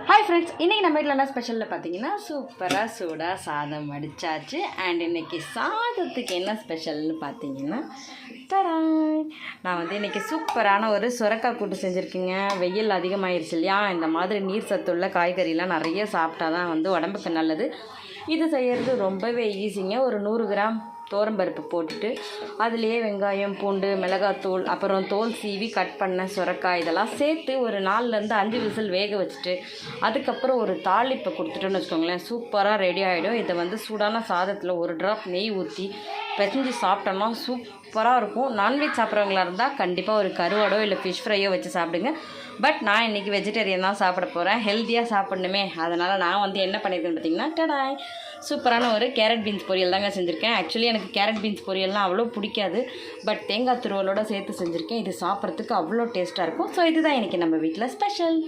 Hi friends, இன்றைக்கி நம்ம வீட்டில் என்ன ஸ்பெஷலில் பார்த்தீங்கன்னா சூப்பராக சூடாக சாதம் வடித்தாச்சு. அண்ட் இன்றைக்கி சாதத்துக்கு என்ன ஸ்பெஷல்னு பார்த்தீங்கன்னா தராய் நான் இன்றைக்கி சூப்பரான ஒரு சுரக்காய் கூட்டு செஞ்சுருக்கேங்க. வெயில் அதிகமாகிருச்சு இல்லையா, இந்த மாதிரி நீர் சத்துள்ள காய்கறிலாம் நிறைய சாப்பிட்டா தான் உடம்புக்கு நல்லது. இது செய்கிறது ரொம்பவே ஈஸிங்க. ஒரு 100 கிராம் தோரம்பருப்பு போட்டுட்டு அதுலேயே வெங்காயம், பூண்டு, மிளகாத்தூள், அப்புறம் தோல் சீவி கட் பண்ண சுரக்காய் இதெல்லாம் சேர்த்து ஒரு 4லேருந்து 5 விசில் வேக வச்சுட்டு அதுக்கப்புறம் ஒரு தாளிப்பை கொடுத்துட்டோன்னு வச்சுக்கோங்களேன், சூப்பராக ரெடி ஆகிடும். இதை சூடான சாதத்தில் ஒரு ட்ராப் நெய் ஊற்றி பிசைஞ்சு சாப்பிட்டோம்னா சூப்பராக இருக்கும். நான்வெஜ் சாப்பிட்றவங்களா இருந்தால் கண்டிப்பாக ஒரு கருவாடோ இல்லை ஃபிஷ் ஃப்ரையோ வச்சு சாப்பிடுங்க. பட் நான் இன்றைக்கி வெஜிடேரியன் தான் சாப்பிட போகிறேன், ஹெல்த்தியாக சாப்பிடணுமே. அதனால் நான் என்ன பண்ணியிருக்கேன்னு பார்த்தீங்கன்னா டடாய் சூப்பரான ஒரு கேரட் பீன்ஸ் பொரியல் தாங்க செஞ்சுருக்கேன். ஆக்சுவலி எனக்கு கேரட் பீன்ஸ் பொரியல்லாம் அவ்வளோ பிடிக்காது, பட் தேங்காய் துருவலோடு சேர்த்து செஞ்சுருக்கேன். இது சாப்பிட்றதுக்கு அவ்வளோ டேஸ்ட்டாக இருக்கும். ஸோ இதுதான் இன்றைக்கி நம்ம வீட்டில் ஸ்பெஷல்.